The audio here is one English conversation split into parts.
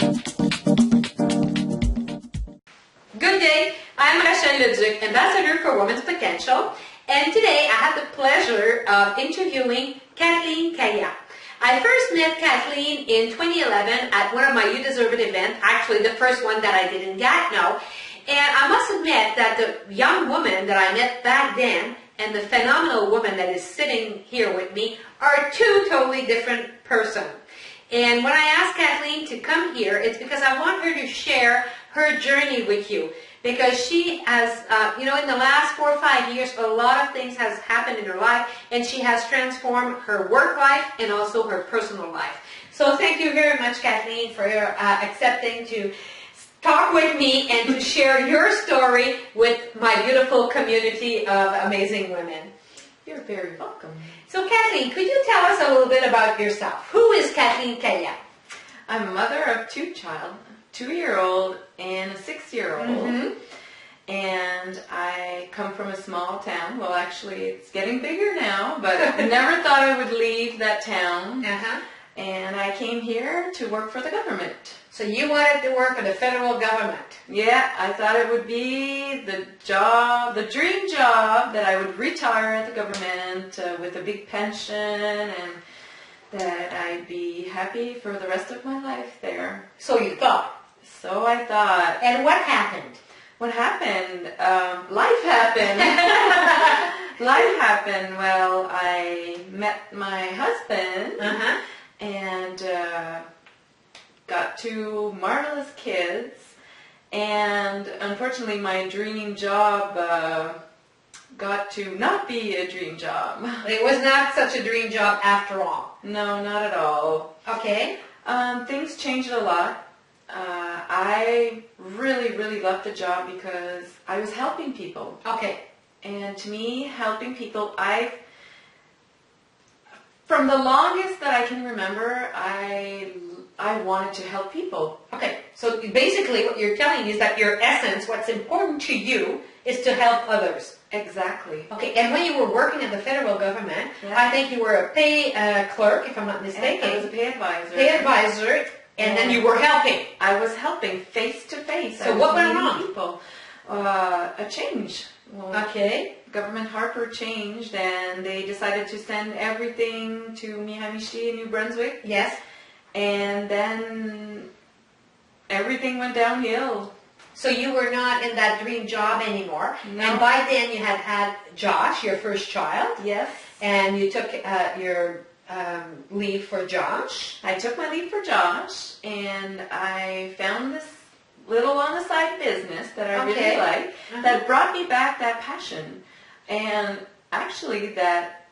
Good day, I'm Leduc, Ambassador for Women's Potential, and today I have the pleasure of interviewing Kathleen Caya. I first met Kathleen in 2011 at one of my You Deserve It events, actually the first one that I did in Gatineau, and I must admit that the young woman that I met back then and the phenomenal woman that is sitting here with me are two totally different persons. And when I asked Kathleen to come here, it's because I want her to share her journey with you. Because she has, in the last 4 or 5 years, a lot of things has happened in her life, and she has transformed her work life and also her personal life. So thank you very much, Kathleen, for accepting to talk with me and to share your story with my beautiful community of amazing women. You're very welcome. So Kathleen, could you tell us a little bit about yourself? Who is Kathleen Caya? I'm a mother of two children, a 2-year-old and a 6-year-old. Mm-hmm. And I come from a small town. Well, actually, it's getting bigger now, but I never thought I would leave that town. Uh-huh. And I came here to work for the government. So you wanted to work for the federal government? Yeah, I thought it would be the job, the dream job, that I would retire at the government with a big pension and that I'd be happy for the rest of my life there. So you thought? So I thought. And what happened? What happened? Life happened. Life happened. Well, I met my husband and got 2 marvelous kids. And unfortunately, my dream job got to not be a dream job. It was not such a dream job after all. No, not at all. Okay. Things changed a lot. I really loved the job because I was helping people. Okay. And to me, helping people, from the longest that I can remember, I wanted to help people. Okay. So basically what you're telling me is that your essence, what's important to you, is to help others. Exactly. Okay. And when you were working at the federal government, yeah. I think you were a pay clerk, if I'm not mistaken. I was a pay advisor. Pay advisor. And then you were helping. I was helping face to face. So what went wrong? People. A change. Well, okay. Government Harper changed, and they decided to send everything to Miramichi in New Brunswick. Yes. And then everything went downhill. So you were not in that dream job anymore. No. And by then you had Josh, your first child. Yes. And you took your leave for Josh. I took my leave for Josh, and I found this little on-the-side business that I really like, that brought me back that passion, and actually that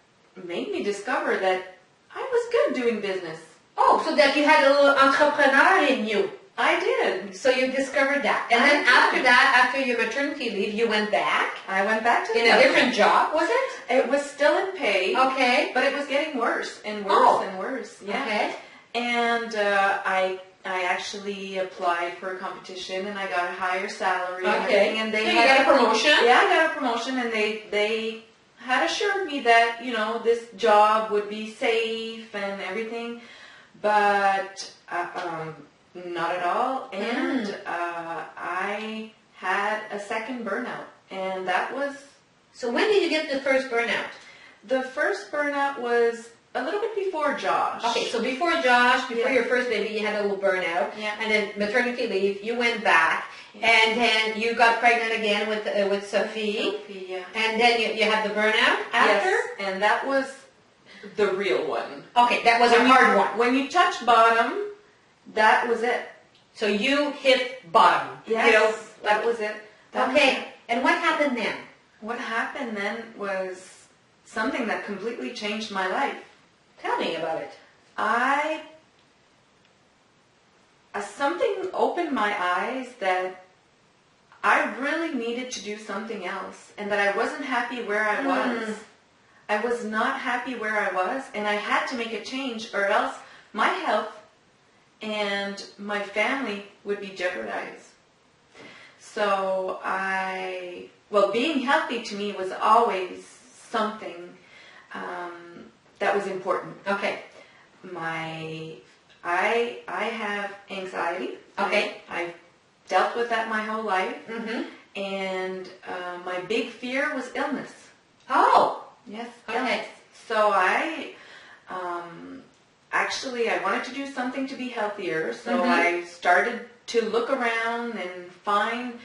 made me discover that I was good doing business. Oh, so that you had a little entrepreneur in you. I did. So you discovered that. And then after that, after your maternity leave, you went back. I went back to in a different job, was it? It was still in pay. Okay. But it was getting worse and worse and worse. Yeah. Okay. And I actually applied for a competition, and I got a higher salary. Okay. And so you got a promotion? Yeah, I got a promotion, and they had assured me that, this job would be safe and everything, but not at all. And I had a second burnout, and that was... So when did you get the first burnout? The first burnout was a little bit before Josh. Okay, so before Josh, before your first baby, you had a little burnout. Yeah. And then maternity leave, you went back. Yeah. And then you got pregnant again with Sophie. Sophie, yeah. And then you had the burnout after? Yes, and that was the real one. Okay, that was a hard one. When you touch bottom, that was it. So you hit bottom. Yes, that was it. Okay, and what happened then? What happened then was something that completely changed my life. Tell me about it. Something opened my eyes that I really needed to do something else, and that I wasn't happy where I was. I was not happy where I was, and I had to make a change, or else my health and my family would be jeopardized. So being healthy to me was always something that was important. Okay. I have anxiety. Okay. I've dealt with that my whole life. Mm-hmm. And my big fear was illness. Oh. Yes, Okay. illness. So I wanted to do something to be healthier. So I started to look around and find.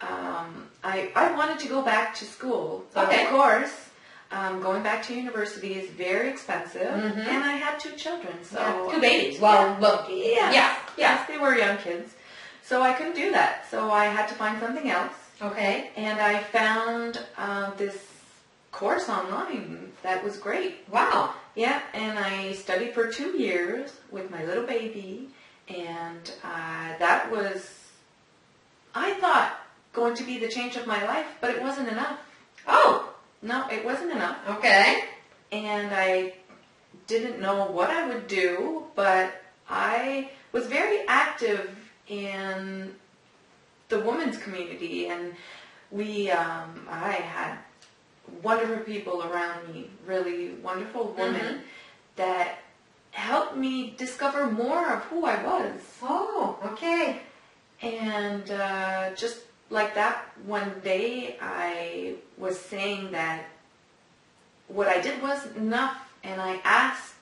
I wanted to go back to school. So Okay. of course, going back to university is very expensive, and I had 2 children. So Yeah. 2 babies. Well, look. yes, Yeah. yes, they were young kids. So I couldn't do that. So I had to find something else. Okay. And I found this course online that was great. Wow. Yeah, and I studied for 2 years with my little baby, and that was, I thought, going to be the change of my life, but it wasn't enough. Oh. No, it wasn't enough. Okay. And I didn't know what I would do, but I was very active in the women's community, and I had wonderful people around me, really wonderful women that helped me discover more of who I was. Oh, okay. And just like that, one day I was saying that what I did wasn't enough, and I asked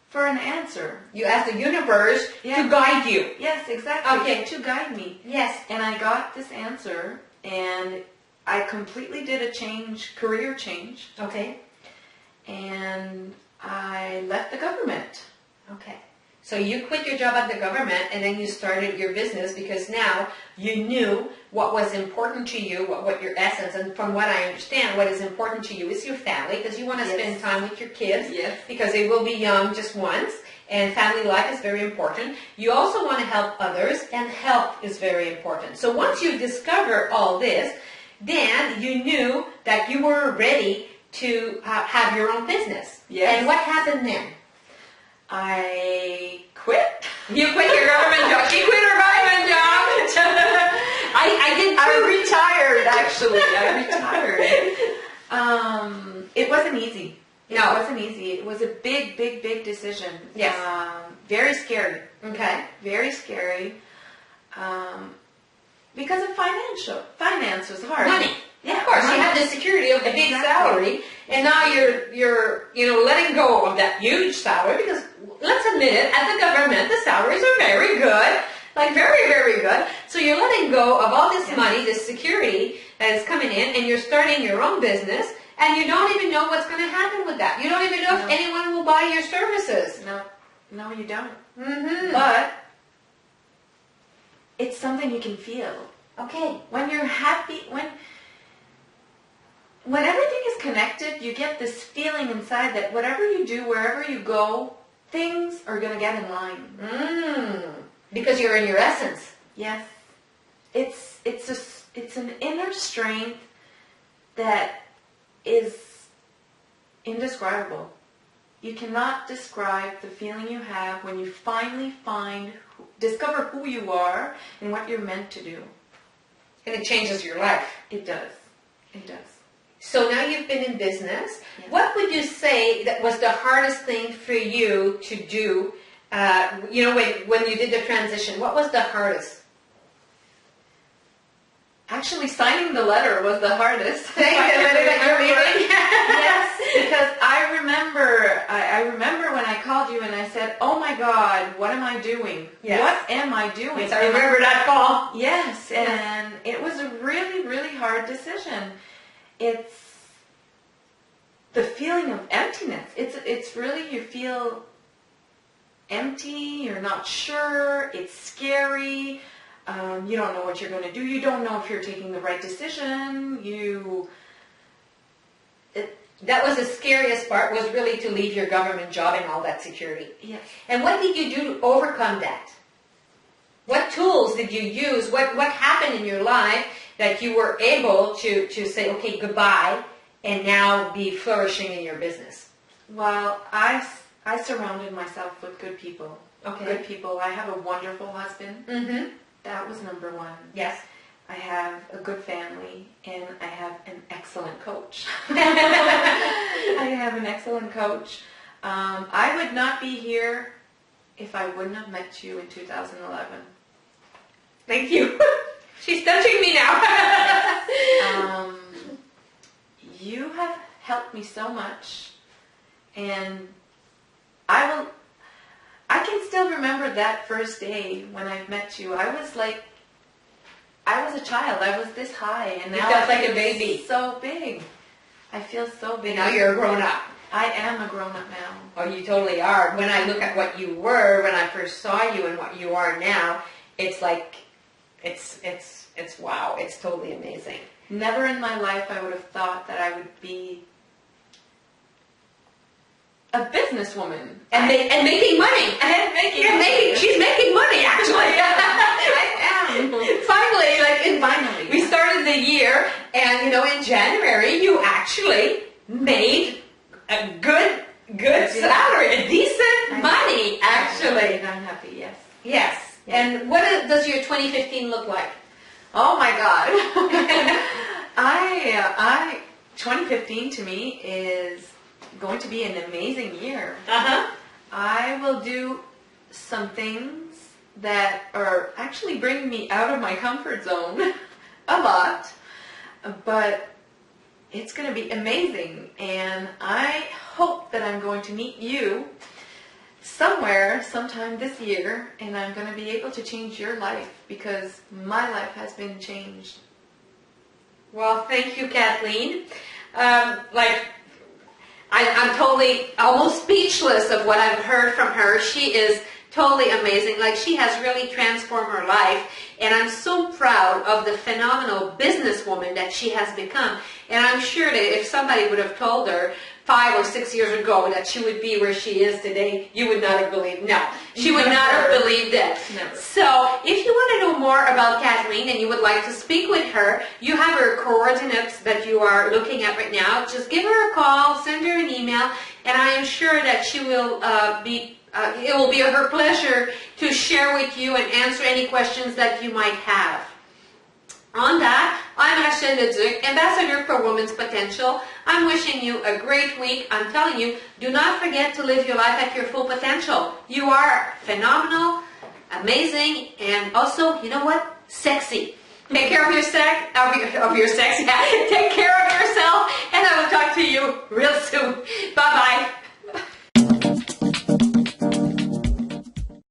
for an answer. You asked the universe Yeah. to guide you. Yes, exactly. Okay. To guide me. Yes. And I got this answer, and I completely did a career change, Okay. and I left the government. Okay. So you quit your job at the government, and then you started your business because now you knew what was important to you, what your essence, and from what I understand, what is important to you is your family, because you want to spend time with your kids, because they will be young just once, and family life is very important. You also want to help others, and health is very important. So once you discover all this, then you knew that you were ready to have your own business. Yes. And what happened then? I quit. You quit your government job. She quit her government job. I did too. I retired, actually. I retired. It wasn't easy. It wasn't easy. It was a big, big, big decision. Yes. Very scary. Okay. Very scary. Because of finance was hard. Money. Yeah, of course. money. You had the security of the big salary, and now you're letting go of that huge salary, because let's admit it, at the government the salaries are very good, like very, very good. So you're letting go of all this money, this security that is coming in, and you're starting your own business, and you don't even know what's going to happen with that. You don't even know if anyone will buy your services. No, you don't. Mm-hmm. But it's something you can feel. Okay. When you're happy, when everything is connected, you get this feeling inside that whatever you do, wherever you go, things are going to get in line. Because you're in your essence. Yes. It's an inner strength that is indescribable. You cannot describe the feeling you have when you finally discover who you are and what you're meant to do. And it changes your life. It does. It does. So now you've been in business. Yes. What would you say that was the hardest thing for you to do? When you did the transition, what was the hardest? Actually, signing the letter was the hardest. Signing the letter that you're leaving? Yes, because I remember when I called you and I said, "Oh my God, what am I doing? Yes. What am I doing?" Yes, I remember that call. Yes, and it was a really, really hard decision. It's the feeling of emptiness. It's really, you feel empty, you're not sure, it's scary, you don't know what you're going to do, you don't know if you're taking the right decision, that was the scariest part, was really to leave your government job and all that security. Yes. And what did you do to overcome that? What tools did you use? What happened in your life that you were able to say, okay, goodbye, and now be flourishing in your business? Well, I surrounded myself with good people. Okay. Good people. I have a wonderful husband. Mm-hmm. That was number one. Yes. I have a good family, and I have an excellent coach. I have an excellent coach. I would not be here if I wouldn't have met you in 2011. Thank you. She's touching me now. You have helped me so much, and I can still remember that first day when I met you. I was a child. I was this high, and now You felt I like a feel baby. so big. I feel so big. And now you're a grown-up. I am a grown-up now. Oh, you totally are. When I look at what you were when I first saw you and what you are now, it's like, it's wow. It's totally amazing. Never in my life I would have thought that I would be a businesswoman. And making money. She's making money, actually. I am. Finally, we started the year, and in January, you actually made a good salary, a decent money, actually. I'm happy, yes. Yes. And what does your 2015 look like? Oh my God. 2015 to me is going to be an amazing year. Uh-huh. I will do some things that are actually bringing me out of my comfort zone a lot, but it's going to be amazing, and I hope that I'm going to meet you somewhere, sometime this year, and I'm going to be able to change your life, because my life has been changed. Well, thank you, Kathleen. I'm totally almost speechless of what I've heard from her. She is totally amazing. She has really transformed her life, and I'm so proud of the phenomenal businesswoman that she has become. And I'm sure that if somebody would have told her 5 or 6 years ago that she would be where she is today, you would not have believed. No, she would not have believed it. Never. So if you want to know more about Kathleen and you would like to speak with her, you have her coordinates that you are looking at right now. Just give her a call, send her an email, and I am sure that she will it will be her pleasure to share with you and answer any questions that you might have. On that, I'm Rachel Leduc, Ambassador for Women's Potential. I'm wishing you a great week. I'm telling you, do not forget to live your life at your full potential. You are phenomenal, amazing, and also, you know what? Sexy. Take care of your sex, yeah. Take care of yourself, and I will talk to you real soon. Bye-bye.